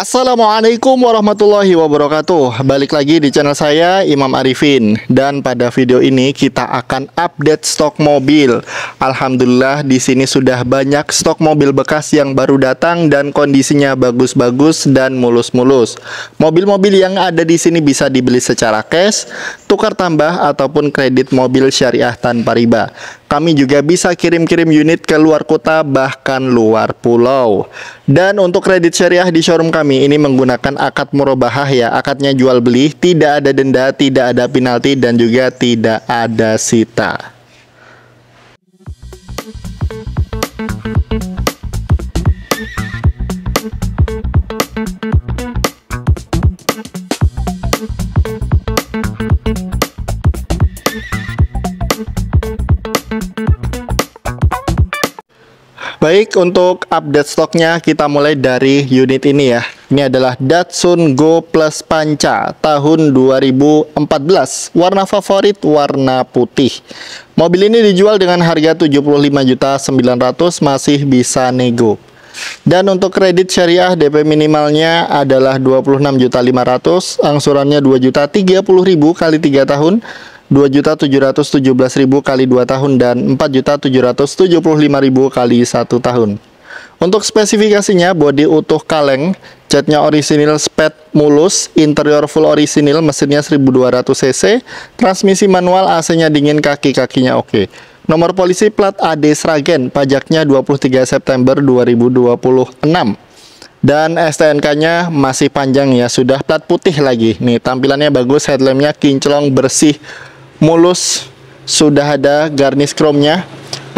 Assalamualaikum warahmatullahi wabarakatuh. Balik lagi di channel saya, Imam Arifin. Dan pada video ini kita akan update stok mobil. Alhamdulillah di sini sudah banyak stok mobil bekas yang baru datang dan kondisinya bagus-bagus dan mulus-mulus. Mobil-mobil yang ada di sini bisa dibeli secara cash, tukar tambah ataupun kredit mobil syariah tanpa riba. Kami juga bisa kirim-kirim unit ke luar kota bahkan luar pulau. Dan untuk kredit syariah di showroom kami ini menggunakan akad murabahah ya. Akadnya jual beli, tidak ada denda, tidak ada penalti dan juga tidak ada sita. Baik, untuk update stoknya kita mulai dari unit ini ya. Ini adalah Datsun Go Plus Panca tahun 2014. Warna favorit warna putih. Mobil ini dijual dengan harga 75.900.000, masih bisa nego. Dan untuk kredit syariah DP minimalnya adalah 26.500.000, angsurannya 2.030.000 kali 3 tahun. 2.717.000 kali 2 tahun dan 4.775.000 kali 1 tahun. Untuk spesifikasinya bodi utuh kaleng, catnya orisinil sped mulus, interior full orisinil, mesinnya 1200 cc, transmisi manual, AC-nya dingin, kaki-kakinya oke. Nomor polisi plat AD Sragen, pajaknya 23 September 2026. Dan STNK-nya masih panjang ya, sudah plat putih lagi. Nih tampilannya bagus, headlampnya kinclong, bersih, mulus, sudah ada garnish chrome-nya.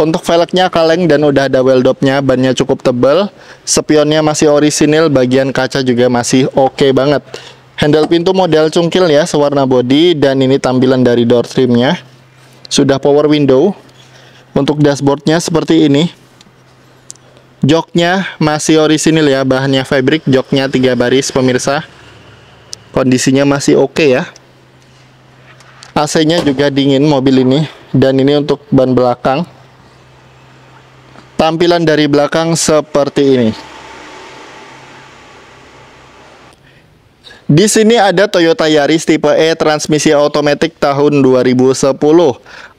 Untuk velgnya kaleng dan udah ada wheel dopnya, bannya cukup tebal, spionnya masih orisinil, bagian kaca juga masih oke banget. Handle pintu model cungkil ya, sewarna body, dan ini tampilan dari door trimnya. Sudah power window. Untuk dashboardnya seperti ini. Joknya masih orisinil ya, bahannya fabric, joknya 3 baris pemirsa. Kondisinya masih oke ya. AC-nya juga dingin mobil ini. Dan ini untuk ban belakang. Tampilan dari belakang seperti ini. Di sini ada Toyota Yaris tipe E transmisi otomatis tahun 2010.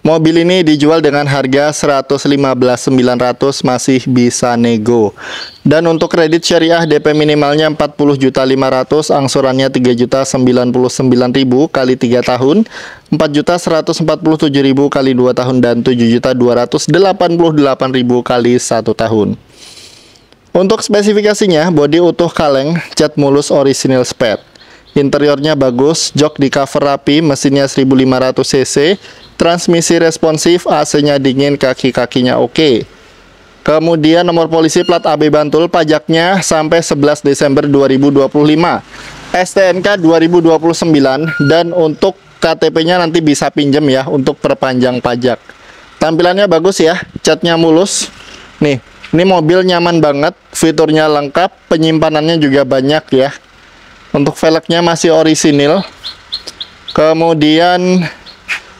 Mobil ini dijual dengan harga 115.900.000, masih bisa nego. Dan untuk kredit syariah DP minimalnya 40.500.000, angsurannya 3.099.000 kali 3 tahun, 4.147.000 kali 2 tahun dan 7.288.000 kali 1 tahun. Untuk spesifikasinya bodi utuh kaleng, cat mulus orisinil sped. Interiornya bagus, jok di cover rapi, mesinnya 1500 cc, transmisi responsif, AC-nya dingin, kaki-kakinya oke. Kemudian nomor polisi plat AB Bantul, pajaknya sampai 11 Desember 2025. STNK 2029 dan untuk KTP-nya nanti bisa pinjam ya untuk perpanjang pajak. Tampilannya bagus ya, catnya mulus. Nih, ini mobil nyaman banget, fiturnya lengkap, penyimpanannya juga banyak ya. Untuk velgnya masih orisinil. Kemudian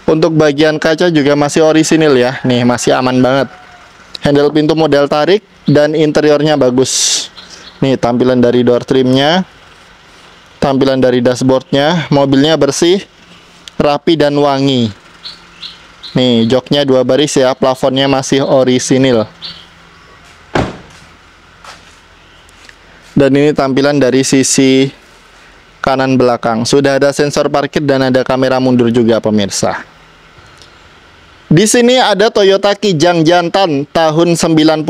untuk bagian kaca juga masih orisinil ya. Nih masih aman banget. Handle pintu model tarik dan interiornya bagus. Nih tampilan dari door trimnya, tampilan dari dashboardnya. Mobilnya bersih, rapi dan wangi. Nih joknya 2 baris ya, plafonnya masih orisinil. Dan ini tampilan dari sisi kanan belakang. Sudah ada sensor parkir dan ada kamera mundur juga pemirsa. Di sini ada Toyota Kijang jantan tahun 90.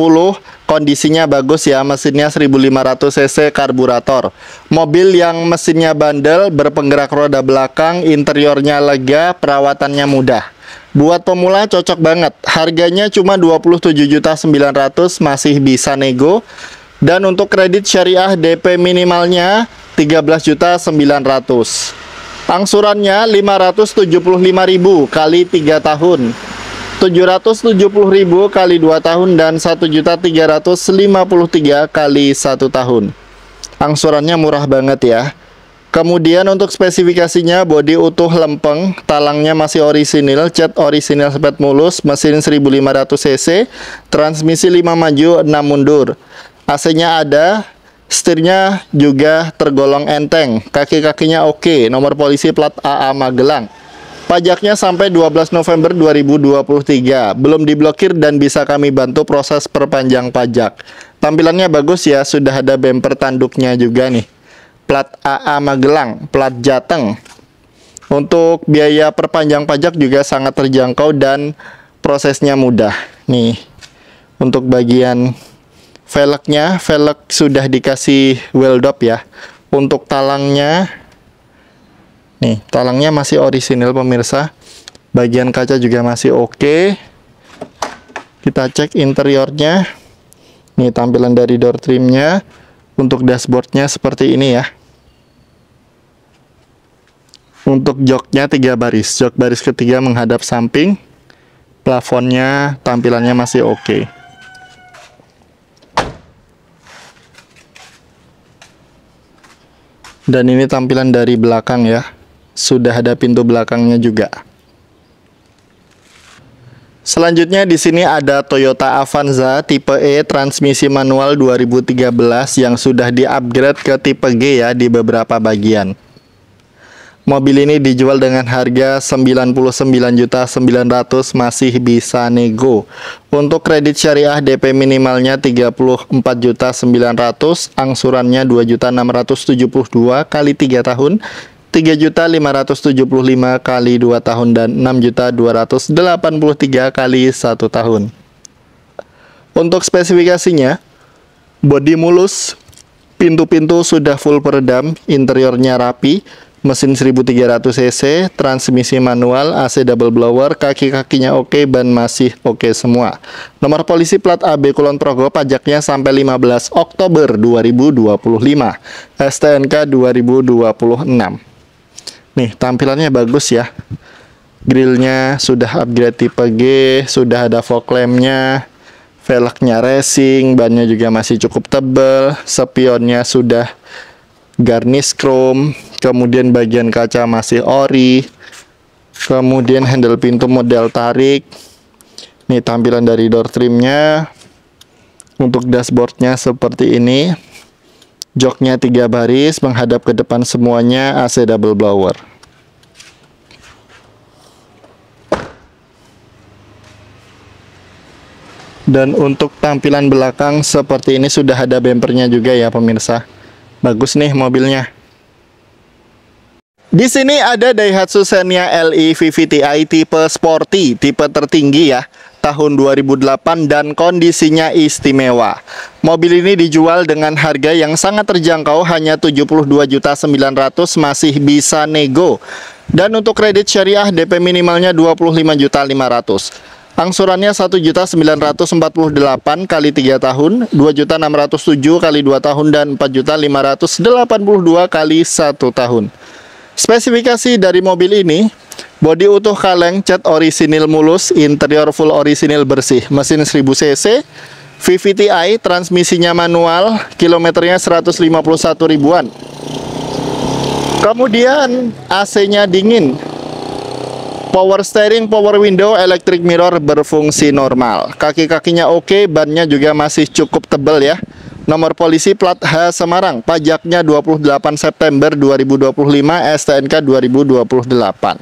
Kondisinya bagus ya, mesinnya 1500 cc karburator. Mobil yang mesinnya bandel, berpenggerak roda belakang, interiornya lega, perawatannya mudah. Buat pemula cocok banget. Harganya cuma 27.900.000, masih bisa nego. Dan untuk kredit syariah DP minimalnya 13.900.000. Angsurannya 575.000 kali 3 tahun, 770.000 kali 2 tahun dan 1.353 kali 1 tahun. Angsurannya murah banget ya. Kemudian untuk spesifikasinya bodi utuh lempeng, talangnya masih orisinil, cat orisinil sped mulus, mesin 1500 cc, transmisi 5 maju 6 mundur. AC-nya ada, Setirnya juga tergolong enteng, kaki-kakinya oke, nomor polisi plat AA Magelang. Pajaknya sampai 12 November 2023, belum diblokir dan bisa kami bantu proses perpanjang pajak. Tampilannya bagus ya, sudah ada bumper tanduknya juga nih. Plat AA Magelang, plat Jateng. Untuk biaya perpanjang pajak juga sangat terjangkau dan prosesnya mudah. Nih, untuk bagian velgnya, velg sudah dikasih wheel dop ya. Untuk talangnya, nih, talangnya masih orisinil pemirsa. Bagian kaca juga masih oke. Kita cek interiornya. Nih, tampilan dari door trimnya. Untuk dashboardnya seperti ini ya. Untuk joknya 3 baris. Jok baris ketiga menghadap samping. Plafonnya tampilannya masih oke. Dan ini tampilan dari belakang ya. Sudah ada pintu belakangnya juga. Selanjutnya di sini ada Toyota Avanza tipe E transmisi manual 2013 yang sudah di-upgrade ke tipe G ya di beberapa bagian. Mobil ini dijual dengan harga 99.900.000 masih bisa nego. Untuk kredit syariah DP minimalnya 34.900.000, angsurannya 2.672 kali 3 tahun. 3.575 kali 2 tahun dan 6.283 kali 1 tahun. Untuk spesifikasinya, bodi mulus, pintu-pintu sudah full peredam, interiornya rapi, mesin 1300 cc, transmisi manual, AC double blower, kaki-kakinya oke, ban masih oke semua. Nomor polisi plat AB Kulon Progo, pajaknya sampai 15 Oktober 2025, STNK 2026. Nih, tampilannya bagus ya. Grillnya sudah upgrade tipe G, sudah ada fog lampnya, velgnya racing, bannya juga masih cukup tebal, spionnya sudah garnish chrome, kemudian bagian kaca masih ori, kemudian handle pintu model tarik. Nih, tampilan dari door trimnya. Untuk dashboardnya seperti ini. Joknya 3 baris, menghadap ke depan semuanya, AC double blower. Dan untuk tampilan belakang seperti ini, sudah ada bempernya juga ya pemirsa. Bagus nih mobilnya. Di sini ada Daihatsu Xenia LE VVTi tipe sporty, tipe tertinggi ya, tahun 2008 dan kondisinya istimewa. Mobil ini dijual dengan harga yang sangat terjangkau, hanya 72.900.000, masih bisa nego. Dan untuk kredit syariah DP minimalnya 25.500.000. Angsurannya 1.948 kali 3 tahun, 2.607 kali 2 tahun dan 4.582 kali 1 tahun. Spesifikasi dari mobil ini, bodi utuh kaleng, cat orisinil mulus, interior full orisinil bersih, mesin 1000 cc, VVTi, transmisinya manual, kilometernya 151 ribuan. Kemudian AC-nya dingin, power steering, power window, electric mirror berfungsi normal. Kaki-kakinya oke, bannya juga masih cukup tebal ya. Nomor polisi plat H Semarang, pajaknya 28 September 2025, STNK 2028.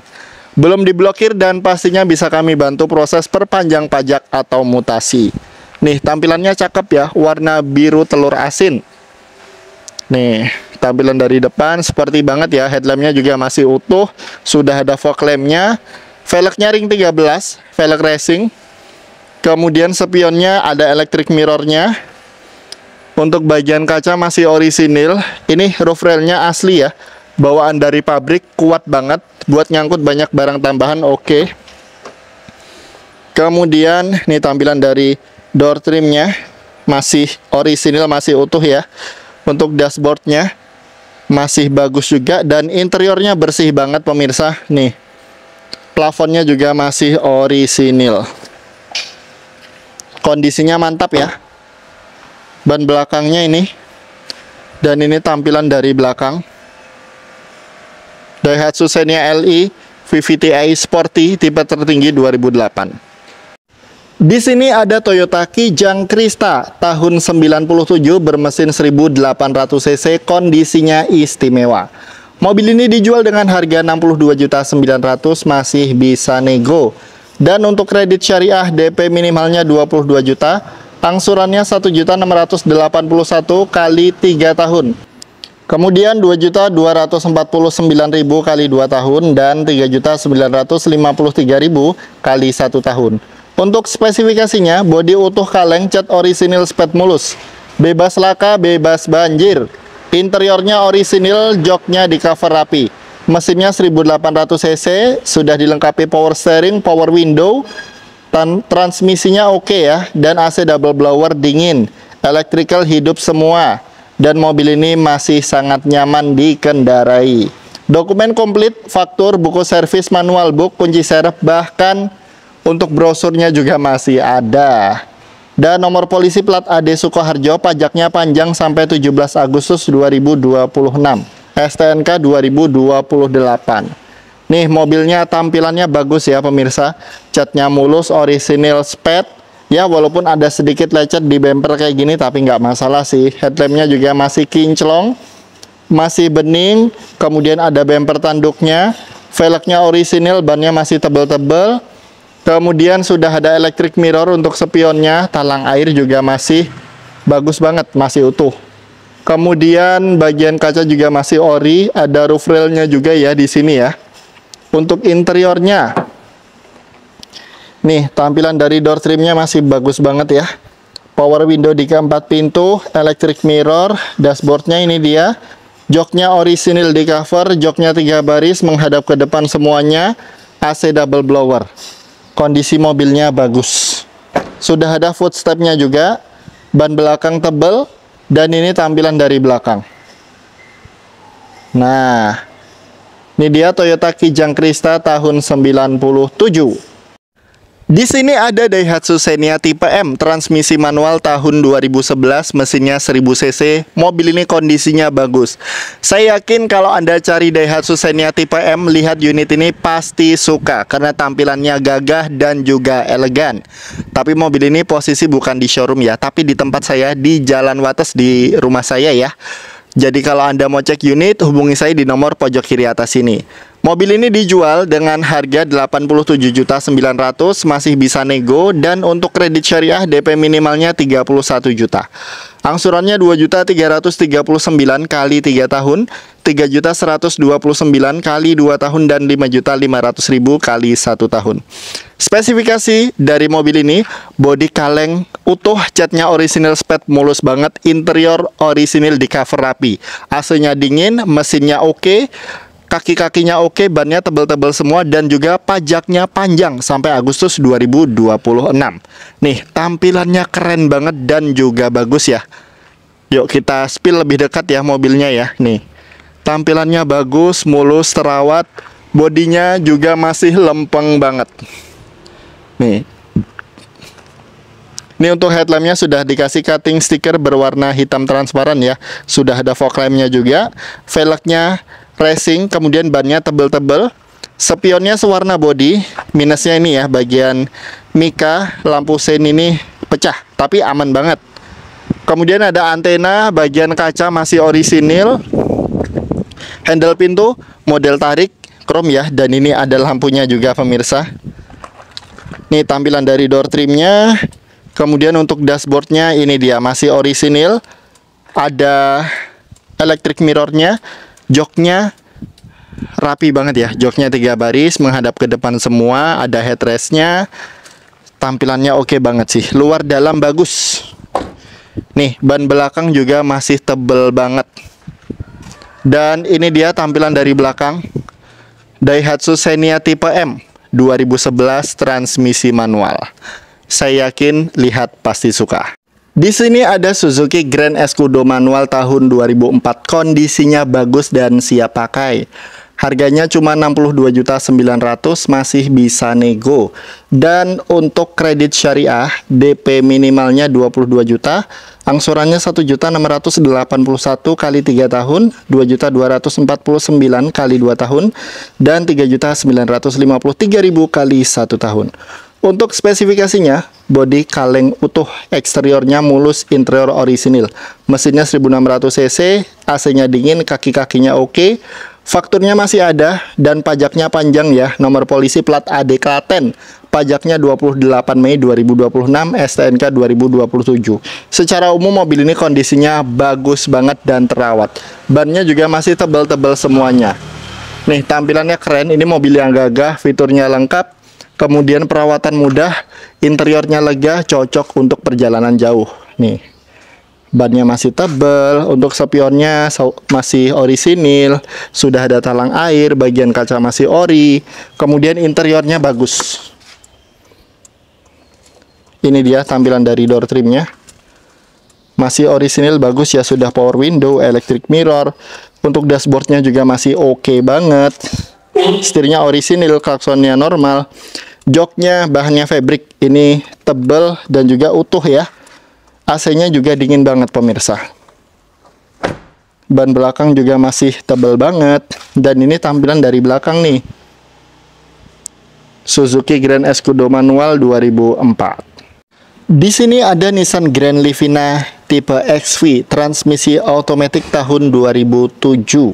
Belum diblokir dan pastinya bisa kami bantu proses perpanjang pajak atau mutasi. Nih, tampilannya cakep ya, warna biru telur asin. Nih, tampilan dari depan seperti banget ya, headlampnya juga masih utuh, sudah ada fog lampnya, velgnya ring 13, velg racing. Kemudian spionnya ada electric mirrornya. Untuk bagian kaca masih orisinil. Ini roof railnya asli ya, bawaan dari pabrik, kuat banget buat nyangkut banyak barang tambahan, oke. Kemudian nih tampilan dari door trimnya masih orisinil, masih utuh ya. Untuk dashboardnya masih bagus juga dan interiornya bersih banget pemirsa. Nih, plafonnya juga masih orisinil, kondisinya mantap ya. Ban belakangnya ini, dan ini tampilan dari belakang. Daihatsu Xenia LE VVTi Sporty tipe tertinggi 2008. Di sini ada Toyota Kijang Krista tahun 97 bermesin 1800 cc, kondisinya istimewa. Mobil ini dijual dengan harga 62.900.000, masih bisa nego. Dan untuk kredit syariah DP minimalnya 22 juta, angsurannya 1.681.000 kali 3 tahun. Kemudian 2.249.000 kali 2 tahun dan 3.953.000 kali 1 tahun. Untuk spesifikasinya, bodi utuh kaleng, cat orisinil spet mulus, bebas laka, bebas banjir. Interiornya orisinil, joknya di cover rapi. Mesinnya 1800 cc, sudah dilengkapi power steering, power window, transmisinya oke ya, dan AC double blower dingin, electrical hidup semua. Dan mobil ini masih sangat nyaman dikendarai. Dokumen komplit, faktur, buku servis, manual book, kunci serep, bahkan untuk brosurnya juga masih ada. Dan nomor polisi plat AD Sukoharjo, pajaknya panjang sampai 17 Agustus 2026. STNK 2028. Nih mobilnya tampilannya bagus ya pemirsa. Catnya mulus, orisinil spet. Ya walaupun ada sedikit lecet di bumper kayak gini, tapi nggak masalah sih. Headlampnya juga masih kinclong, masih bening. Kemudian ada bumper tanduknya. Velgnya orisinil, bannya masih tebel-tebel. Kemudian sudah ada electric mirror untuk spionnya, talang air juga masih bagus banget, masih utuh. Kemudian bagian kaca juga masih ori, ada roof railnya juga ya di sini ya. Untuk interiornya, nih tampilan dari door trimnya masih bagus banget ya. Power window di keempat pintu, electric mirror, dashboardnya ini dia. Joknya orisinil di cover, joknya 3 baris menghadap ke depan semuanya, AC double blower. Kondisi mobilnya bagus. Sudah ada footstepnya juga, ban belakang tebal, dan ini tampilan dari belakang. Nah, ini dia Toyota Kijang Krista tahun 97. Di sini ada Daihatsu Xenia tipe M, transmisi manual tahun 2011, mesinnya 1000 cc. Mobil ini kondisinya bagus. Saya yakin kalau Anda cari Daihatsu Xenia tipe M, lihat unit ini pasti suka karena tampilannya gagah dan juga elegan. Tapi mobil ini posisi bukan di showroom ya, tapi di tempat saya di Jalan Wates di rumah saya ya. Jadi kalau Anda mau cek unit, hubungi saya di nomor pojok kiri atas ini. Mobil ini dijual dengan harga 87.900.000, masih bisa nego, dan untuk kredit syariah DP minimalnya 31 juta. Angsurannya 2.339.000 kali 3 tahun, 3.129.000 kali 2 tahun, dan 5.500.000 kali 1 tahun. Spesifikasi dari mobil ini, bodi kaleng utuh, catnya orisinil spet mulus banget, interior orisinil di cover rapi, AC-nya dingin, mesinnya oke, kaki-kakinya oke, bannya tebel-tebel semua, dan juga pajaknya panjang sampai Agustus 2026. Nih, tampilannya keren banget dan juga bagus ya. Yuk kita spill lebih dekat ya mobilnya ya. Nih, tampilannya bagus, mulus, terawat, bodinya juga masih lempeng banget. Nih. Ini untuk headlampnya sudah dikasih cutting stiker berwarna hitam transparan ya. Sudah ada fog lampnya juga. Velgnya racing, kemudian bannya tebel-tebel. Spionnya sewarna body. Minusnya ini ya, bagian mika lampu sein ini pecah, tapi aman banget. Kemudian ada antena, bagian kaca masih orisinil. Handle pintu model tarik chrome ya, dan ini ada lampunya juga pemirsa. Ini tampilan dari door trimnya. Kemudian untuk dashboardnya ini dia masih orisinil. Ada electric mirrornya. Joknya rapi banget ya, joknya 3 baris menghadap ke depan semua, ada headrestnya, tampilannya oke banget sih, luar dalam bagus. Nih ban belakang juga masih tebel banget. Dan ini dia tampilan dari belakang Daihatsu Xenia tipe M 2011, transmisi manual. Saya yakin lihat pasti suka. Di sini ada Suzuki Grand Escudo manual tahun 2004, kondisinya bagus dan siap pakai. Harganya cuma 62.900.000, masih bisa nego. Dan untuk kredit syariah, DP minimalnya 22 juta, angsurannya 1.681.000 kali 3 tahun, 2.249.000 kali 2 tahun, dan 3.953.000 kali 1 tahun. Untuk spesifikasinya, bodi kaleng utuh, eksteriornya mulus, interior orisinil. Mesinnya 1600 cc, AC-nya dingin, kaki-kakinya oke. Fakturnya masih ada dan pajaknya panjang ya. Nomor polisi plat AD Klaten. Pajaknya 28 Mei 2026, STNK 2027. Secara umum mobil ini kondisinya bagus banget dan terawat. Bannya juga masih tebal-tebal semuanya. Nih, tampilannya keren. Ini mobil yang gagah, fiturnya lengkap. Kemudian perawatan mudah, interiornya lega, cocok untuk perjalanan jauh. Nih, bannya masih tebal, untuk spionnya masih orisinil, sudah ada talang air, bagian kaca masih ori. Kemudian interiornya bagus. Ini dia tampilan dari door trimnya. Masih orisinil, bagus ya, sudah power window, electric mirror. Untuk dashboardnya juga masih oke banget. Setirnya orisinil, klaksonnya normal. Joknya bahannya fabric, ini tebal dan juga utuh ya. AC-nya juga dingin banget pemirsa. Ban belakang juga masih tebal banget. Dan ini tampilan dari belakang nih. Suzuki Grand Escudo manual 2004. Di sini ada Nissan Grand Livina tipe XV, transmisi otomatis tahun 2007.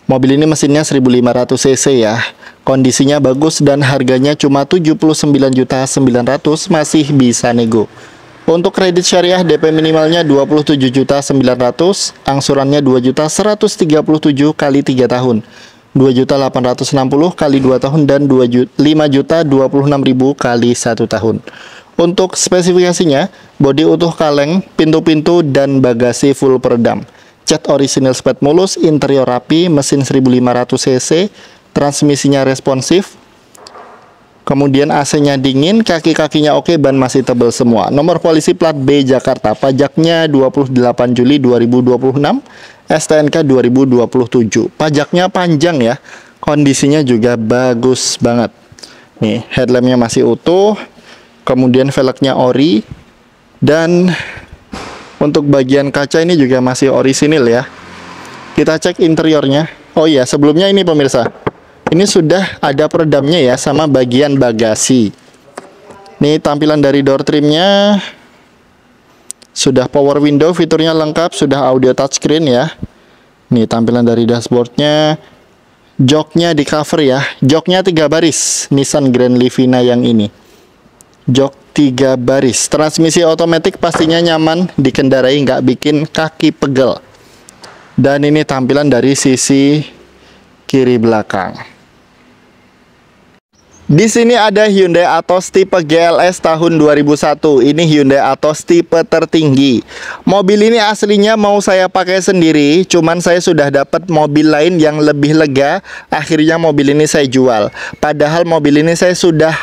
Mobil ini mesinnya 1500 cc ya. Kondisinya bagus dan harganya cuma 79.900.000, masih bisa nego. Untuk kredit syariah DP minimalnya 27.900.000, angsurannya 2.137.000 kali 3 tahun. 2.860.000 kali 2 tahun dan 5.026.000 kali 1 tahun. Untuk spesifikasinya, bodi utuh kaleng, pintu-pintu dan bagasi full peredam. Cat orisinil spet mulus, interior rapi, mesin 1500 cc, transmisinya responsif. Kemudian AC-nya dingin, kaki-kakinya oke, ban masih tebal semua. Nomor polisi plat B Jakarta, pajaknya 28 Juli 2026, STNK 2027. Pajaknya panjang ya, kondisinya juga bagus banget. Nih, headlampnya masih utuh, kemudian velgnya ori, dan untuk bagian kaca ini juga masih orisinil ya. Kita cek interiornya. Oh iya, sebelumnya ini pemirsa, ini sudah ada peredamnya ya, sama bagian bagasi. Ini tampilan dari door trimnya. Sudah power window, fiturnya lengkap, sudah audio touchscreen ya. Nih tampilan dari dashboardnya. Joknya di cover ya. Joknya 3 baris, Nissan Grand Livina yang ini. Jok 3 baris. Transmisi otomatis pastinya nyaman dikendarai, nggak bikin kaki pegel. Dan ini tampilan dari sisi kiri belakang. Di sini ada Hyundai Atos tipe GLS tahun 2001. Ini Hyundai Atos tipe tertinggi. Mobil ini aslinya mau saya pakai sendiri, cuman saya sudah dapat mobil lain yang lebih lega. Akhirnya mobil ini saya jual. Padahal mobil ini saya sudah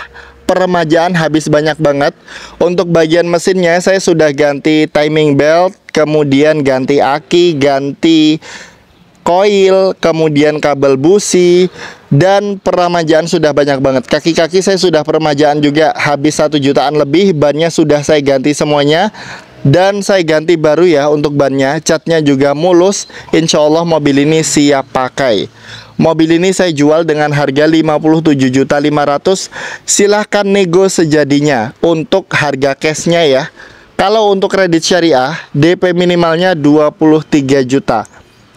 peremajaan habis banyak banget. Untuk bagian mesinnya saya sudah ganti timing belt, kemudian ganti aki, ganti koil, kemudian kabel busi, dan peremajaan sudah banyak banget. Kaki-kaki saya sudah peremajaan juga habis 1 jutaan lebih. Bannya sudah saya ganti semuanya, dan saya ganti baru ya untuk bannya. Catnya juga mulus. Insya Allah mobil ini siap pakai. Mobil ini saya jual dengan harga 57.500.000. Silahkan nego sejadinya untuk harga cashnya ya. Kalau untuk kredit syariah, DP minimalnya 23 juta.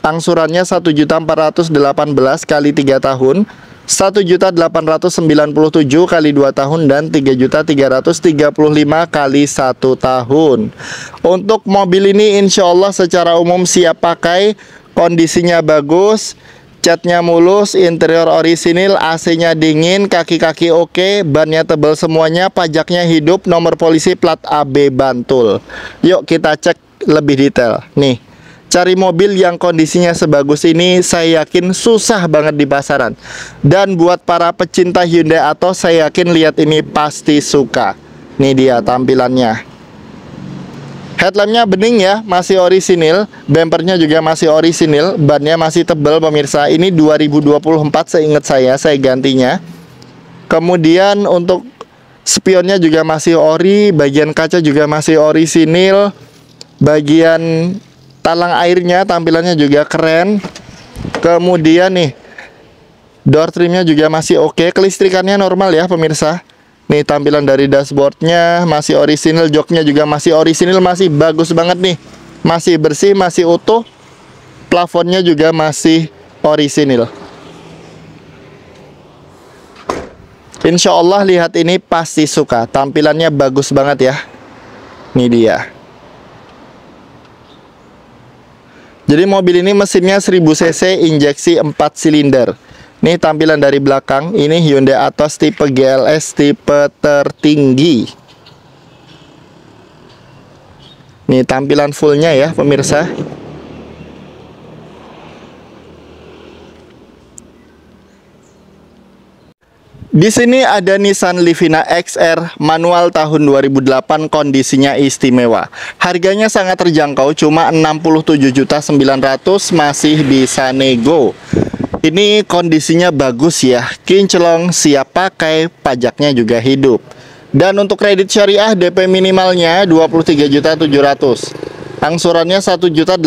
Angsurannya 1.418.000 kali 3 tahun, 1.897.000 kali 2 tahun, dan 3.335.000 kali 1 tahun. Untuk mobil ini insya Allah secara umum siap pakai, kondisinya bagus, catnya mulus, interior orisinil, AC-nya dingin, kaki-kaki oke, bannya tebal semuanya, pajaknya hidup, nomor polisi plat AB Bantul. Yuk kita cek lebih detail. Nih, cari mobil yang kondisinya sebagus ini saya yakin susah banget di pasaran. Dan buat para pecinta Hyundai Atos, saya yakin lihat ini pasti suka. Nih dia tampilannya. Headlampnya bening ya, masih orisinil. Bempernya juga masih orisinil. Bannya masih tebal pemirsa. Ini 2024 seingat saya gantinya. Kemudian untuk spionnya juga masih ori. Bagian kaca juga masih orisinil. Bagian talang airnya tampilannya juga keren. Kemudian nih, door trimnya juga masih oke. Kelistrikannya normal ya pemirsa. Nih tampilan dari dashboardnya masih orisinil, joknya juga masih orisinil, masih bagus banget nih. Masih bersih, masih utuh. Plafonnya juga masih orisinil. Insya Allah lihat ini pasti suka. Tampilannya bagus banget ya. Ini dia. Jadi mobil ini mesinnya 1000 cc, injeksi 4 silinder. Ini tampilan dari belakang. Ini Hyundai Atos tipe GLS, tipe tertinggi. Ini tampilan fullnya ya pemirsa. Di sini ada Nissan Livina XR manual tahun 2008, kondisinya istimewa. Harganya sangat terjangkau, cuma 67.900.000, masih bisa nego. Ini kondisinya bagus ya, kinclong, siap pakai, pajaknya juga hidup. Dan untuk kredit syariah DP minimalnya 23.700.000. Angsurannya 1.817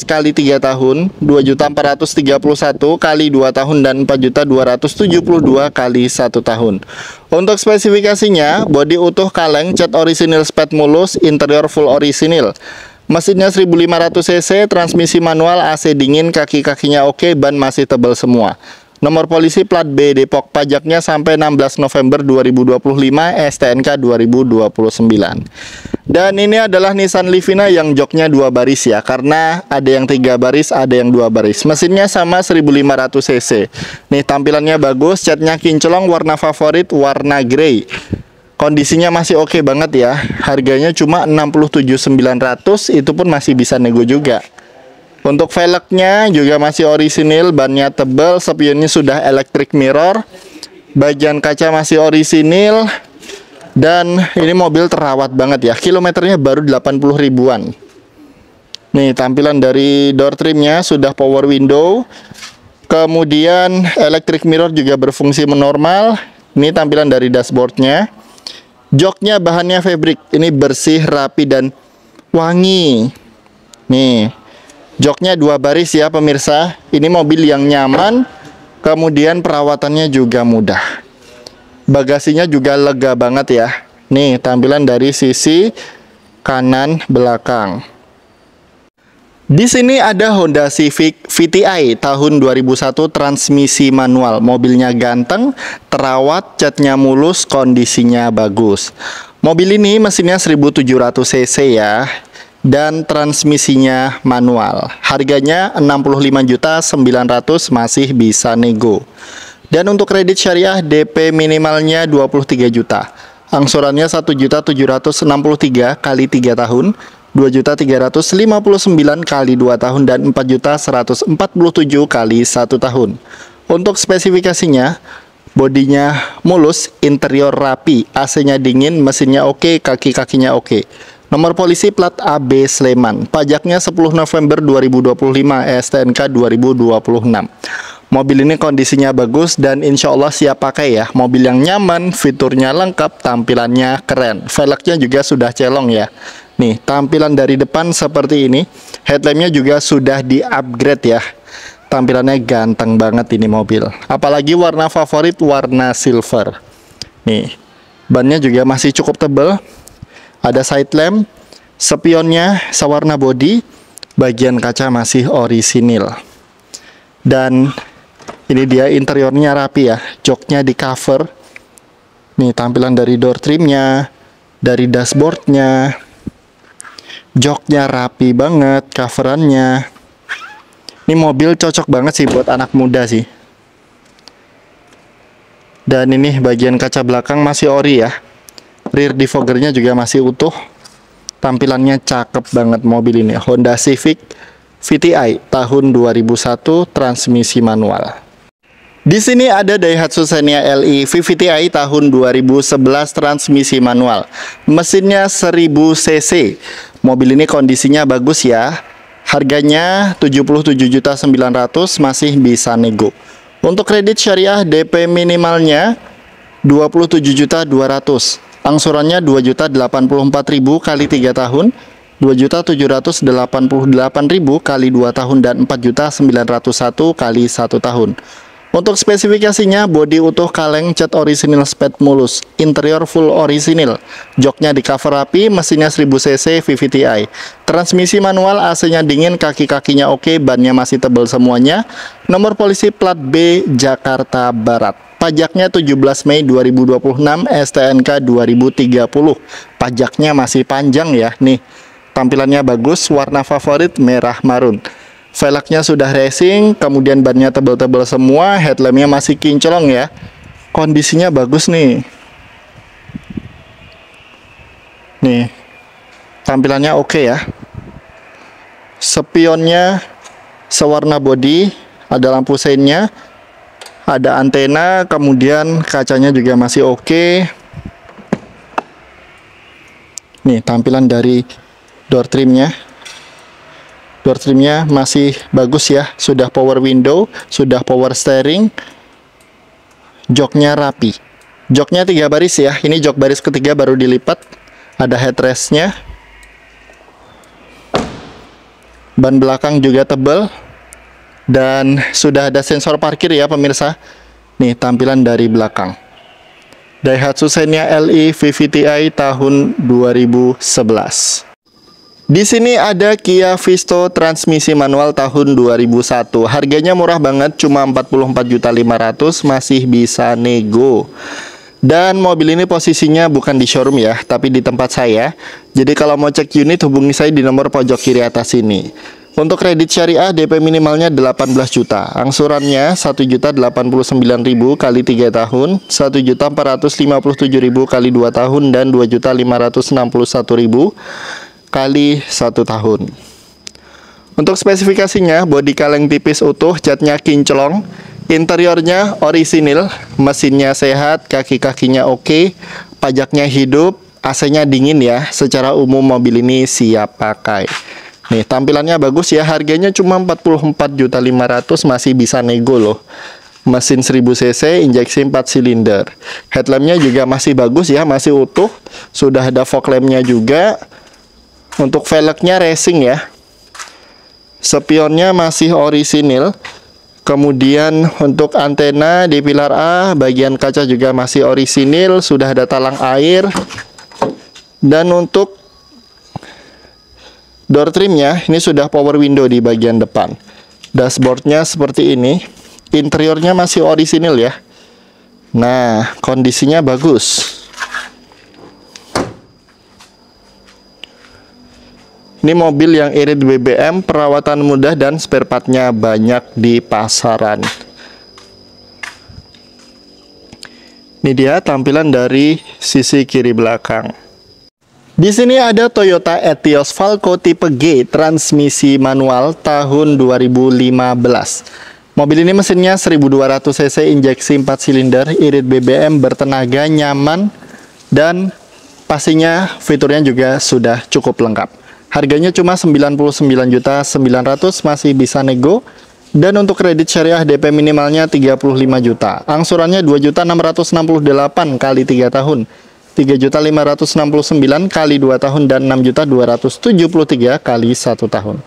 kali 3 tahun, 2.431 kali 2 tahun, dan 4.272 kali 1 tahun. Untuk spesifikasinya, bodi utuh kaleng, cat orisinil, spet mulus, interior full orisinil. Mesinnya 1500 cc, transmisi manual, AC dingin, kaki-kakinya oke, ban masih tebal semua. Nomor polisi plat B Depok, pajaknya sampai 16 November 2025, STNK 2029. Dan ini adalah Nissan Livina yang joknya 2 baris ya, karena ada yang 3 baris, ada yang 2 baris. Mesinnya sama 1500 cc. Nih tampilannya bagus, catnya kinclong, warna favorit warna grey. Kondisinya masih oke banget ya. Harganya cuma 67.900, itu pun masih bisa nego juga. Untuk velgnya juga masih orisinil, bannya tebal, spionnya sudah electric mirror, bagian kaca masih orisinil, dan ini mobil terawat banget ya. Kilometernya baru 80 ribuan. Nih tampilan dari door trimnya sudah power window, kemudian electric mirror juga berfungsi normal. Ini tampilan dari dashboardnya. Joknya bahannya fabric, ini bersih, rapi, dan wangi. Nih, joknya 2 baris ya pemirsa. Ini mobil yang nyaman, kemudian perawatannya juga mudah. Bagasinya juga lega banget ya. Nih tampilan dari sisi kanan belakang. Di sini ada Honda Civic VTI tahun 2001, transmisi manual. Mobilnya ganteng, terawat, catnya mulus, kondisinya bagus. Mobil ini mesinnya 1700 cc ya, dan transmisinya manual. Harganya 65.900.000, masih bisa nego. Dan untuk kredit syariah DP minimalnya 23 juta. Angsurannya 1.763 kali 3 tahun, 2.359 kali 2 tahun, dan 4.147 kali 1 tahun. Untuk spesifikasinya, bodinya mulus, interior rapi, AC-nya dingin, mesinnya oke, kaki-kakinya oke. Nomor polisi plat AB Sleman, pajaknya 10 November 2025, STNK 2026. Mobil ini kondisinya bagus dan insya Allah siap pakai ya. Mobil yang nyaman, fiturnya lengkap, tampilannya keren. Velgnya juga sudah celong ya. Nih, tampilan dari depan seperti ini. Headlampnya juga sudah di-upgrade ya. Tampilannya ganteng banget ini mobil. Apalagi warna favorit warna silver. Nih, bannya juga masih cukup tebal. Ada side lamp, spionnya sewarna body, bagian kaca masih orisinil. Dan ini dia interiornya rapi ya. Joknya di cover. Nih, tampilan dari door trimnya, dari dashboardnya. Joknya rapi banget, coverannya. Ini mobil cocok banget sih buat anak muda sih. Dan ini bagian kaca belakang masih ori ya. Rear defoggernya juga masih utuh. Tampilannya cakep banget mobil ini. Honda Civic VTI tahun 2001, transmisi manual. Di sini ada Daihatsu Xenia LE VVTi tahun 2011, transmisi manual. Mesinnya 1000 cc. Mobil ini kondisinya bagus ya. Harganya 77.900.000, masih bisa nego. Untuk kredit syariah DP minimalnya 27.200.000. Angsurannya 2.084.000 kali 3 tahun, 2.788.000 kali 2 tahun, dan 4.901 kali 1 tahun. Untuk spesifikasinya, bodi utuh kaleng, cat orisinil spet mulus, interior full orisinil, joknya di cover rapi, mesinnya 1000 cc VVTi, transmisi manual, AC-nya dingin, kaki-kakinya oke, bannya masih tebal semuanya, nomor polisi plat B Jakarta Barat, pajaknya 17 Mei 2026, STNK 2030, pajaknya masih panjang ya, nih, tampilannya bagus, warna favorit merah marun. Velgnya sudah racing, kemudian bannya tebal-tebal semua, headlampnya masih kinclong ya. Kondisinya bagus nih. Nih, tampilannya oke ya. Spionnya sewarna body, ada lampu seinnya, ada antena, kemudian kacanya juga masih oke. Nih, tampilan dari door trimnya. Door trimnya masih bagus ya, sudah power window, sudah power steering, joknya rapi, joknya 3 baris ya, ini jok baris ketiga baru dilipat, ada headrestnya, ban belakang juga tebal, dan sudah ada sensor parkir ya pemirsa. Nih tampilan dari belakang, Daihatsu Xenia LE VVTi tahun 2011. Di sini ada Kia Visto transmisi manual tahun 2001. Harganya murah banget, cuma 44.500.000, masih bisa nego. Dan mobil ini posisinya bukan di showroom ya, tapi di tempat saya. Jadi kalau mau cek unit hubungi saya di nomor pojok kiri atas ini. Untuk kredit syariah DP minimalnya 18 juta. Angsurannya 1.089.000 kali 3 tahun, 1.457.000 kali 2 tahun, dan 2.561.000 kali 1 tahun. Untuk spesifikasinya, bodi kaleng tipis utuh, catnya kinclong, interiornya orisinil, mesinnya sehat, kaki-kakinya oke, pajaknya hidup, AC-nya dingin ya. Secara umum mobil ini siap pakai. Nih, tampilannya bagus ya, harganya cuma 44.500.000, masih bisa nego loh. Mesin 1000 cc, injeksi 4 silinder. Headlampnya juga masih bagus ya, masih utuh, sudah ada fog lampnya juga. Untuk velgnya racing ya, spionnya masih orisinil, kemudian untuk antena di pilar A, bagian kaca juga masih orisinil, sudah ada talang air, dan untuk door trimnya ini sudah power window di bagian depan, dashboardnya seperti ini, interiornya masih orisinil ya. Nah, kondisinya bagus. Ini mobil yang irit BBM, perawatan mudah, dan spare partnya banyak di pasaran. Ini dia tampilan dari sisi kiri belakang. Di sini ada Toyota Etios Falco tipe G, transmisi manual tahun 2015. Mobil ini mesinnya 1200 cc, injeksi 4 silinder, irit BBM, bertenaga, nyaman, dan pastinya fiturnya juga sudah cukup lengkap. Harganya cuma 99.900.000, masih bisa nego. Dan untuk kredit syariah DP minimalnya 35 juta. Angsurannya 2.668.000 kali 3 tahun, 3.569.000 kali 2 tahun, dan 6.273.000 kali 1 tahun.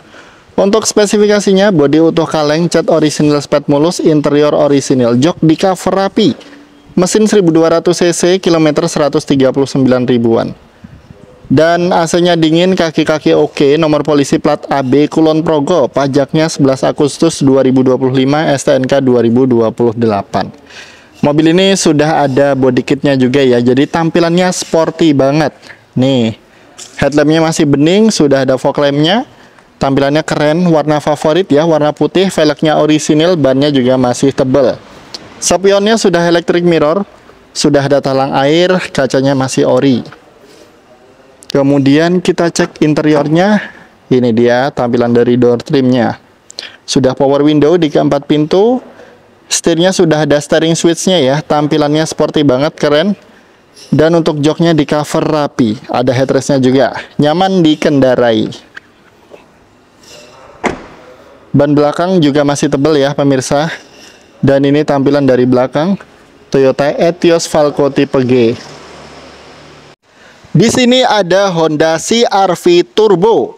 Untuk spesifikasinya, bodi utuh kaleng, cat orisinil spet mulus, interior orisinil, jok di cover rapi, mesin 1200 cc, kilometer 139 ribuan. Dan AC-nya dingin, kaki-kaki oke, nomor polisi plat AB Kulon Progo, pajaknya 11 Agustus 2025, STNK 2028. Mobil ini sudah ada body kitnya juga ya, jadi tampilannya sporty banget. Nih, headlampnya masih bening, sudah ada fog lampnya, tampilannya keren, warna favorit ya, warna putih, velgnya orisinil, bannya juga masih tebal. Spionnya sudah electric mirror, sudah ada talang air, kacanya masih ori. Kemudian kita cek interiornya. Ini dia tampilan dari door trimnya. Sudah power window di keempat pintu. Setirnya sudah ada steering switchnya ya. Tampilannya sporty banget, keren. Dan untuk joknya di cover rapi. Ada headrestnya juga. Nyaman dikendarai. Ban belakang juga masih tebal ya pemirsa. Dan ini tampilan dari belakang Toyota Etios Falco tipe G. Di sini ada Honda CR-V Turbo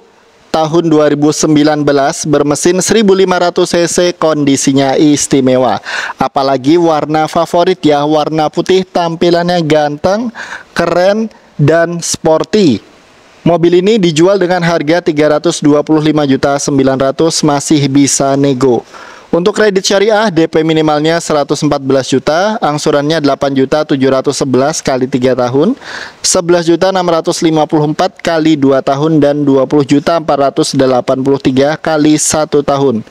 tahun 2019, bermesin 1500 cc, kondisinya istimewa. Apalagi warna favorit ya, warna putih, tampilannya ganteng, keren, dan sporty. Mobil ini dijual dengan harga 325.900.000, masih bisa nego. Untuk kredit syariah, DP minimalnya 114 juta, angsurannya 8.711 kali 3 tahun, 11.654 kali 2 tahun, dan 20.483 kali 1 tahun.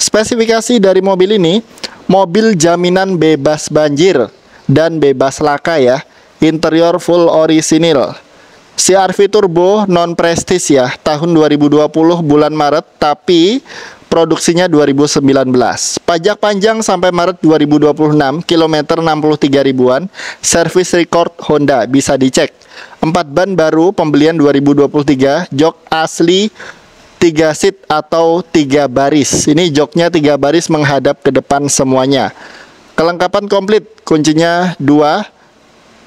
Spesifikasi dari mobil ini, mobil jaminan bebas banjir dan bebas laka ya, interior full orisinil. CR-V turbo non prestige ya, tahun 2020 bulan Maret, tapi produksinya 2019. Pajak panjang sampai Maret 2026, kilometer 63 ribuan, service record Honda, bisa dicek. 4 ban baru, pembelian 2023, jok asli 3 seat atau 3 baris. Ini joknya 3 baris menghadap ke depan semuanya. Kelengkapan komplit, kuncinya 2,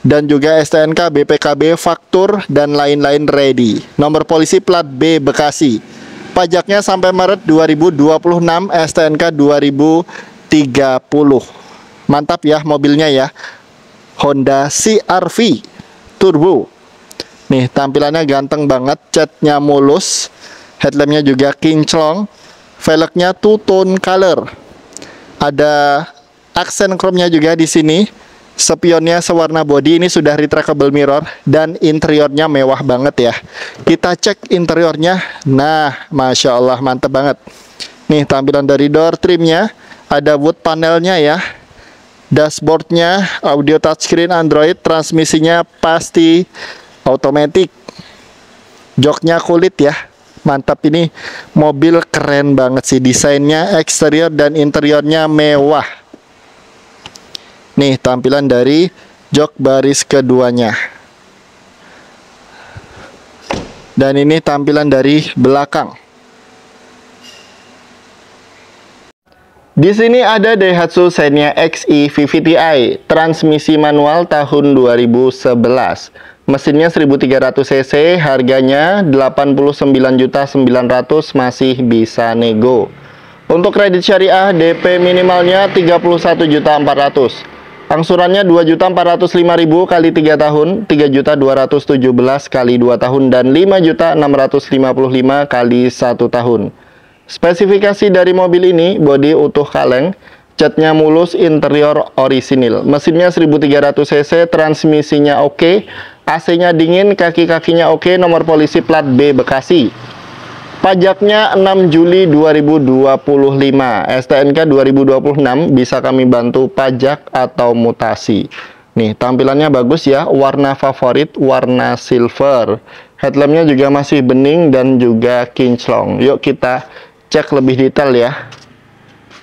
dan juga STNK, BPKB, faktur, dan lain-lain ready. Nomor polisi plat B Bekasi. Pajaknya sampai Maret 2026, STNK 2030. Mantap ya mobilnya ya. Honda CR-V turbo. Nih tampilannya ganteng banget, catnya mulus, headlampnya juga kinclong, velgnya two tone color. Ada aksen chrome-nya juga di sini. Spionnya sewarna body, ini sudah retractable mirror, dan interiornya mewah banget ya. Kita cek interiornya. Nah, Masya Allah, mantep banget. Nih tampilan dari door trimnya, ada wood panelnya ya. Dashboardnya audio touchscreen Android, transmisinya pasti otomatis. Joknya kulit ya, mantap. Ini mobil keren banget sih, desainnya, eksterior dan interiornya mewah. Nih tampilan dari jok baris keduanya. Dan ini tampilan dari belakang. Di sini ada Daihatsu Xenia XE VVT-i, transmisi manual tahun 2011. Mesinnya 1300 cc, harganya 89.900.000, masih bisa nego. Untuk kredit syariah, DP minimalnya 31.400.000. Angsurannya 2.405.000 kali 3 tahun, 3.217 kali 2 tahun, dan 5.655 kali 1 tahun. Spesifikasi dari mobil ini, bodi utuh kaleng, catnya mulus, interior orisinil. Mesinnya 1300 cc, transmisinya oke, AC-nya dingin, kaki-kakinya oke, nomor polisi plat B Bekasi. Pajaknya 6 Juli 2025, STNK 2026, bisa kami bantu pajak atau mutasi. Nih, tampilannya bagus ya, warna favorit, warna silver. Headlampnya juga masih bening dan juga kinclong. Yuk kita cek lebih detail ya.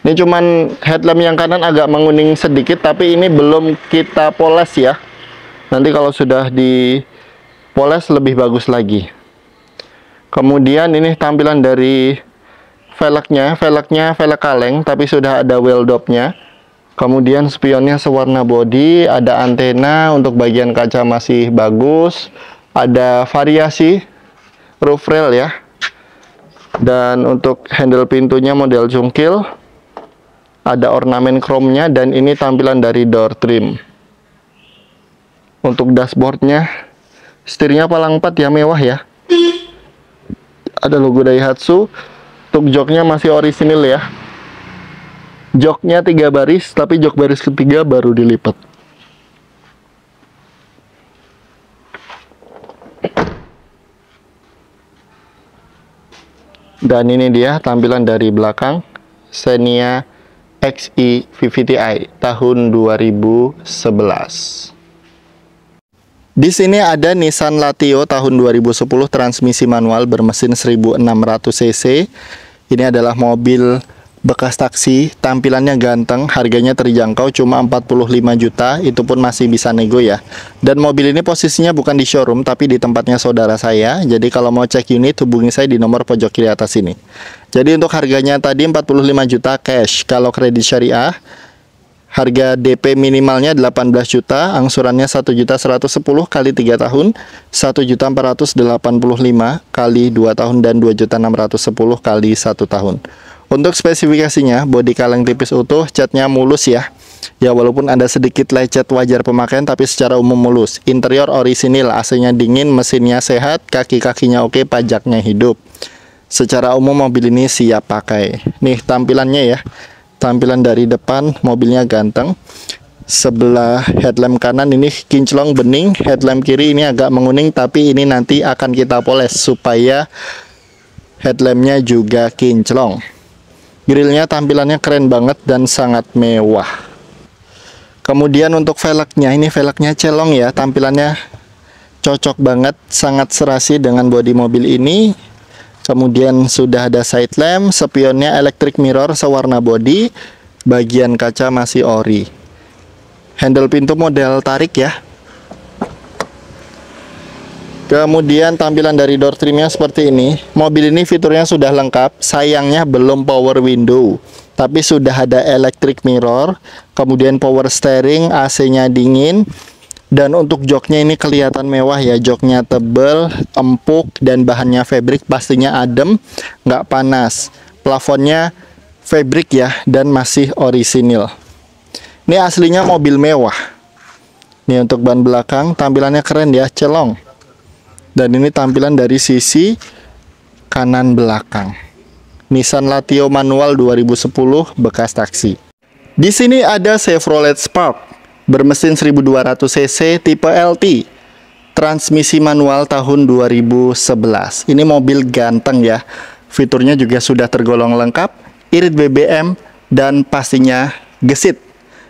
Ini cuman headlamp yang kanan agak menguning sedikit, tapi ini belum kita poles ya. Nanti kalau sudah dipoles lebih bagus lagi. Kemudian ini tampilan dari velgnya velg kaleng, tapi sudah ada wheel dopnya. Kemudian spionnya sewarna body, ada antena, untuk bagian kaca masih bagus, ada variasi roof rail ya. Dan untuk handle pintunya model jungkil, ada ornamen chrome-nya, dan ini tampilan dari door trim. Untuk dashboardnya, setirnya palang 4 ya, mewah ya. Ada logo Daihatsu. Untuk joknya masih orisinil ya. Joknya 3 baris, tapi jok baris ketiga baru dilipat. Dan ini dia tampilan dari belakang Xenia XE VVT-i tahun 2011. Di sini ada Nissan Latio tahun 2010, transmisi manual bermesin 1600 cc. Ini adalah mobil bekas taksi, tampilannya ganteng, harganya terjangkau cuma 45 juta, itu pun masih bisa nego ya. Dan mobil ini posisinya bukan di showroom tapi di tempatnya saudara saya. Jadi kalau mau cek unit, hubungi saya di nomor pojok kiri atas ini. Jadi untuk harganya tadi 45 juta cash. Kalau kredit syariah Harga DP minimalnya 18 juta, angsurannya 1.110 kali 3 tahun, 1.485 kali 2 tahun, dan 2.610 kali 1 tahun. Untuk spesifikasinya, bodi kaleng tipis utuh, catnya mulus ya. Ya walaupun ada sedikit lecet wajar pemakaian, tapi secara umum mulus. Interior orisinil, AC-nya dingin, mesinnya sehat, kaki-kakinya oke, pajaknya hidup. Secara umum mobil ini siap pakai. Nih tampilannya ya. Tampilan dari depan mobilnya ganteng. Sebelah headlamp kanan ini kinclong bening, headlamp kiri ini agak menguning, tapi ini nanti akan kita poles supaya headlampnya juga kinclong. Grillnya tampilannya keren banget dan sangat mewah. Kemudian untuk velgnya, ini velgnya celong ya, tampilannya cocok banget, sangat serasi dengan bodi mobil ini. Kemudian sudah ada side lamp, spionnya electric mirror sewarna body, bagian kaca masih ori. Handle pintu model tarik ya. Kemudian tampilan dari door trimnya seperti ini. Mobil ini fiturnya sudah lengkap, sayangnya belum power window, tapi sudah ada electric mirror, kemudian power steering, AC-nya dingin. Dan untuk joknya ini kelihatan mewah ya, joknya tebel, empuk, dan bahannya fabric, pastinya adem, nggak panas. Plafonnya fabric ya, dan masih orisinil. Ini aslinya mobil mewah. Ini untuk ban belakang, tampilannya keren ya, celong. Dan ini tampilan dari sisi kanan belakang. Nissan Latio manual 2010 bekas taksi. Di sini ada Chevrolet Spark bermesin 1200 cc tipe LT, transmisi manual tahun 2011. Ini mobil ganteng ya, fiturnya juga sudah tergolong lengkap, irit BBM, dan pastinya gesit.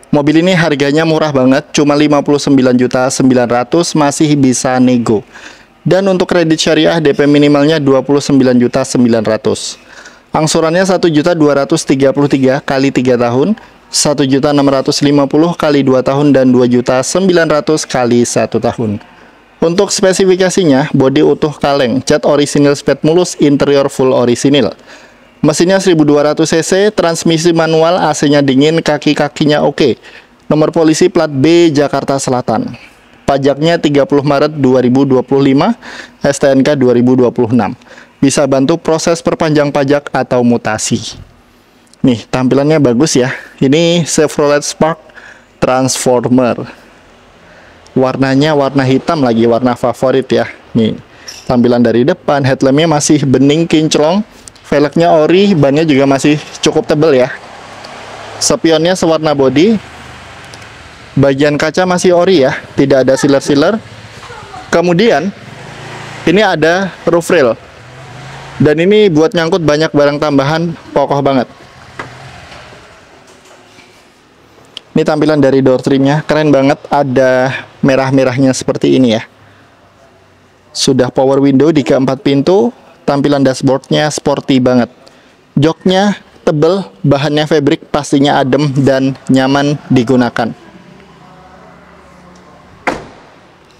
Mobil ini harganya murah banget, cuma 59.900.000, masih bisa nego. Dan untuk kredit syariah DP minimalnya 29.900.000. Angsurannya 1.233 kali 3 tahun, 1.650 kali 2 tahun, dan 2.900 kali 1 tahun. Untuk spesifikasinya, bodi utuh kaleng, cat orisinil spet mulus, interior full orisinil. Mesinnya 1200 cc, transmisi manual, AC-nya dingin, kaki-kakinya oke. Nomor polisi plat B Jakarta Selatan. Pajaknya 30 Maret 2025, STNK 2026. Bisa bantu proses perpanjang pajak atau mutasi. Nih, tampilannya bagus ya. Ini Chevrolet Spark Transformer. Warnanya warna hitam lagi, warna favorit ya. Nih, tampilan dari depan, headlampnya masih bening kinclong. Velgnya ori, bannya juga masih cukup tebal ya. Spionnya sewarna body. Bagian kaca masih ori ya, tidak ada sealer-sealer. Kemudian, ini ada roof rail. Dan ini buat nyangkut banyak barang tambahan, kokoh banget. Ini tampilan dari door trimnya, keren banget, ada merah-merahnya seperti ini ya. Sudah power window di keempat pintu, tampilan dashboardnya sporty banget. Joknya tebel, bahannya fabric, pastinya adem dan nyaman digunakan.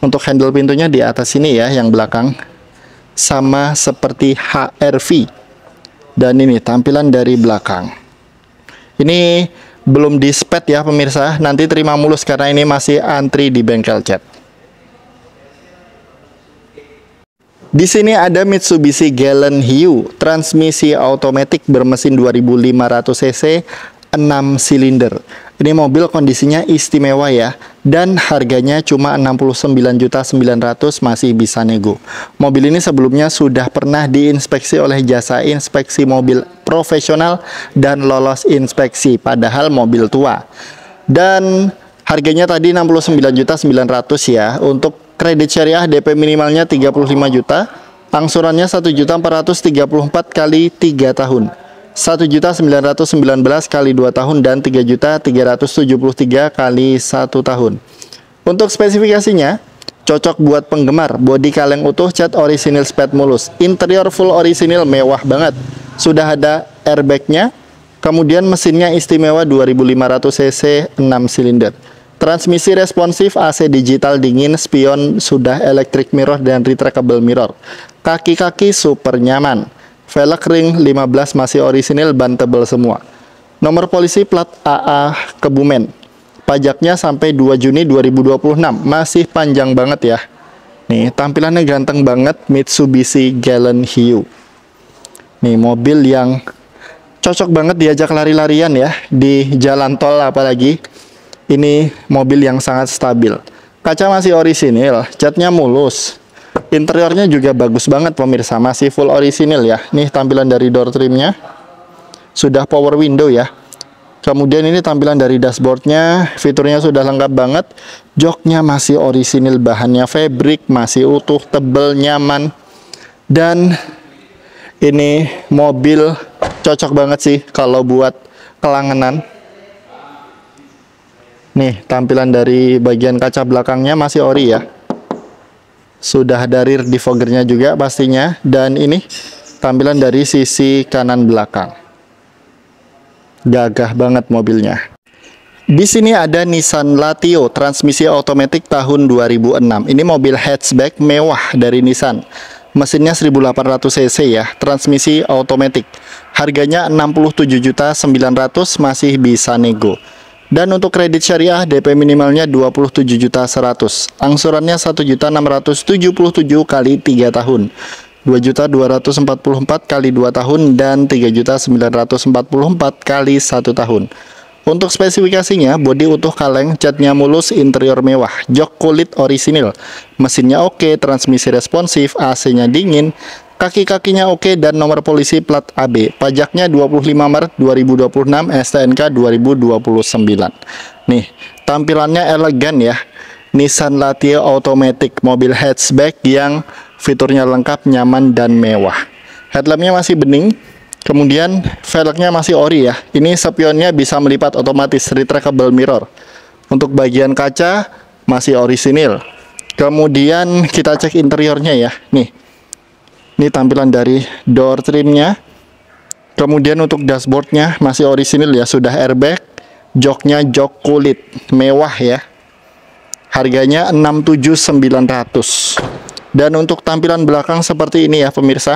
Untuk handle pintunya di atas sini ya, yang belakang. Sama seperti HR-V. Dan ini tampilan dari belakang. Ini belum dispet ya pemirsa, nanti terima mulus karena ini masih antri di bengkel cat. Di sini ada Mitsubishi Galant Hiu, transmisi otomatis bermesin 2500 cc, 6 silinder. Ini mobil kondisinya istimewa ya, dan harganya cuma 69.900.000, masih bisa nego. Mobil ini sebelumnya sudah pernah diinspeksi oleh jasa inspeksi mobil profesional dan lolos inspeksi, padahal mobil tua. Dan harganya tadi 69.900.000 ya. Untuk kredit syariah DP minimalnya 35 juta, angsurannya 1.434 kali 3 tahun. 1.919 kali 2 tahun, dan 3.373 kali 1 tahun. Untuk spesifikasinya, cocok buat penggemar, bodi kaleng utuh, cat orisinil spet mulus, interior full orisinil, mewah banget. Sudah ada airbagnya, kemudian mesinnya istimewa 2500 cc, 6 silinder. Transmisi responsif, AC digital dingin, spion sudah electric mirror dan retractable mirror. Kaki-kaki super nyaman. Velg ring 15 masih orisinil, ban tebel semua. Nomor polisi plat AA Kebumen. Pajaknya sampai 2 Juni 2026, masih panjang banget ya. Nih, tampilannya ganteng banget, Mitsubishi Galant Hiu. Nih, mobil yang cocok banget diajak lari-larian ya, di jalan tol apalagi. Ini mobil yang sangat stabil. Kaca masih orisinil, catnya mulus. Interiornya juga bagus banget pemirsa, masih full orisinil ya. Nih tampilan dari door trimnya. Sudah power window ya. Kemudian ini tampilan dari dashboardnya, fiturnya sudah lengkap banget. Joknya masih orisinil, bahannya fabric, masih utuh, tebel, nyaman. Dan ini mobil cocok banget sih kalau buat kelangenan. Nih tampilan dari bagian kaca belakangnya masih ori ya. Sudah ada rear defoggernya juga pastinya. Dan ini tampilan dari sisi kanan belakang. Gagah banget mobilnya. Di sini ada Nissan Latio transmisi otomatis tahun 2006. Ini mobil hatchback mewah dari Nissan. Mesinnya 1800 cc ya, transmisi otomatis. Harganya 67.900.000, masih bisa nego. Dan untuk kredit syariah DP minimalnya 27.100.000. Angsurannya 1.677 kali 3 tahun. 2.244 kali 2 tahun dan 3.944 kali 1 tahun. Untuk spesifikasinya, bodi utuh kaleng, catnya mulus, interior mewah, jok kulit orisinil, mesinnya oke, transmisi responsif, AC-nya dingin, kaki-kakinya oke, dan nomor polisi plat AB. Pajaknya 25 Maret 2026, STNK 2029. Nih, tampilannya elegan ya. Nissan Latio Automatic, mobil hatchback yang fiturnya lengkap, nyaman, dan mewah. Headlampnya masih bening. Kemudian velgnya masih ori ya. Ini spionnya bisa melipat otomatis, retractable mirror. Untuk bagian kaca masih orisinil. Kemudian kita cek interiornya ya. Nih, ini tampilan dari door trimnya. Kemudian untuk dashboardnya masih orisinil ya, sudah airbag. Joknya jok kulit mewah ya. Harganya 67.900. Dan untuk tampilan belakang seperti ini ya pemirsa.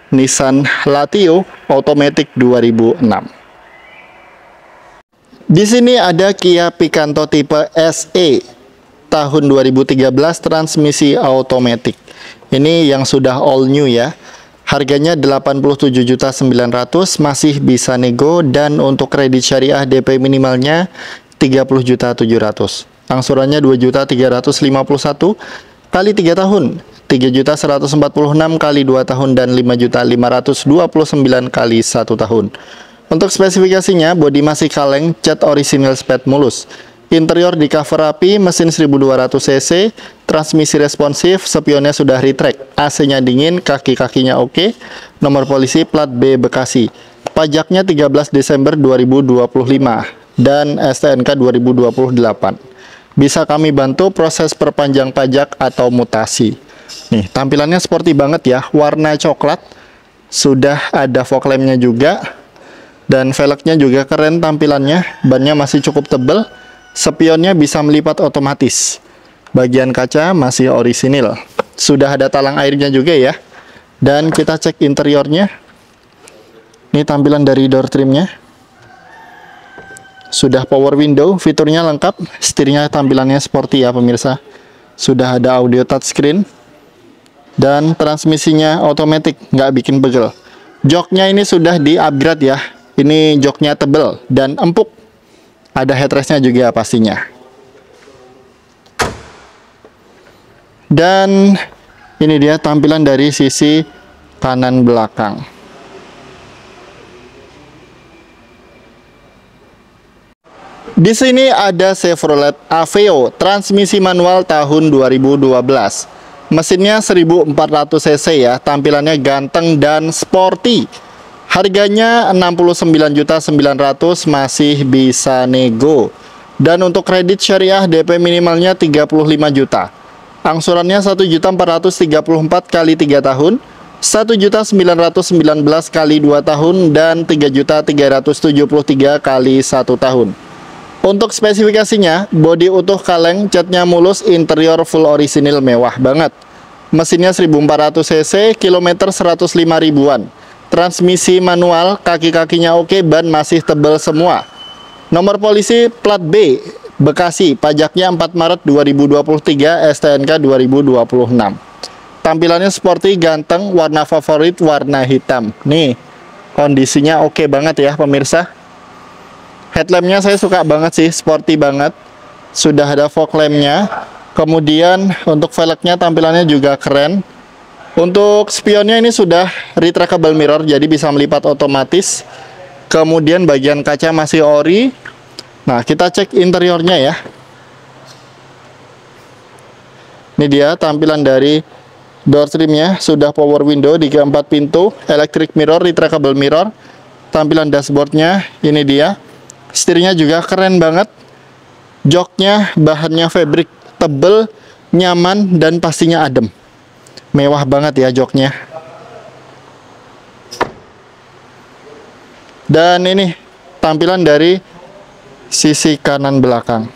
Nissan Latio Automatic 2006. Di sini ada Kia Picanto tipe SE tahun 2013, transmisi automatic. Ini yang sudah all new ya. Harganya 87.900.000, masih bisa nego. Dan untuk kredit syariah DP minimalnya 30.700.000. Angsurannya 2.351 kali 3 tahun, 3.146 kali 2 tahun, dan 5.529 kali 1 tahun. Untuk spesifikasinya, bodi masih kaleng, cat orisinil spet mulus. Interior di cover rapi, mesin 1200 cc, transmisi responsif, spionnya sudah retract, AC-nya dingin, kaki-kakinya oke, nomor polisi plat B Bekasi. Pajaknya 13 Desember 2025 dan STNK 2028. Bisa kami bantu proses perpanjang pajak atau mutasi. Nih, tampilannya sporty banget ya, warna coklat. Sudah ada fog lampnya juga. Dan velgnya juga keren tampilannya. Bannya masih cukup tebal. Spionnya bisa melipat otomatis. Bagian kaca masih orisinil. Sudah ada talang airnya juga ya. Dan kita cek interiornya. Ini tampilan dari door trimnya. Sudah power window, fiturnya lengkap. Setirnya tampilannya sporty ya pemirsa. Sudah ada audio touchscreen. Dan transmisinya otomatis, nggak bikin pegel. Joknya ini sudah di upgrade ya. Ini joknya tebel dan empuk. Ada headrestnya juga pastinya. Dan ini dia tampilan dari sisi kanan belakang. Di sini ada Chevrolet Aveo transmisi manual tahun 2012. Mesinnya 1400 cc ya, tampilannya ganteng dan sporty. Harganya 69.900.000, masih bisa nego. Dan untuk kredit syariah DP minimalnya 35 juta. Angsurannya 1.434 kali 3 tahun, 1.919 kali 2 tahun, dan 3.373 kali 1 tahun. Untuk spesifikasinya, bodi utuh kaleng, catnya mulus, interior full orisinil mewah banget. Mesinnya 1400 cc, kilometer 105 ribuan. Transmisi manual, kaki-kakinya oke, ban masih tebal semua. Nomor polisi plat B, Bekasi, pajaknya 4 Maret 2023, STNK 2026. Tampilannya sporty, ganteng, warna favorit, warna hitam. Nih, kondisinya oke banget ya pemirsa. Headlampnya saya suka banget sih, sporty banget. Sudah ada fog lampnya. Kemudian untuk velgnya tampilannya juga keren. Untuk spionnya ini sudah retractable mirror, jadi bisa melipat otomatis. Kemudian bagian kaca masih ori. Nah, kita cek interiornya ya. Ini dia tampilan dari door trimnya, sudah power window di 4 pintu, electric mirror, retractable mirror. Tampilan dashboardnya, ini dia. Setirnya juga keren banget. Joknya bahannya fabric tebel, nyaman, dan pastinya adem. Mewah banget ya joknya. Dan ini tampilan dari sisi kanan belakang.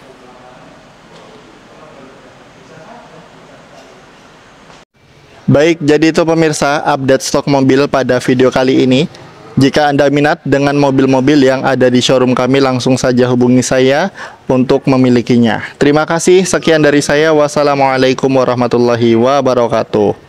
Baik, jadi itu pemirsa update stok mobil pada video kali ini. Jika Anda minat dengan mobil-mobil yang ada di showroom kami, langsung saja hubungi saya untuk memilikinya. Terima kasih, sekian dari saya. Wassalamualaikum warahmatullahi wabarakatuh.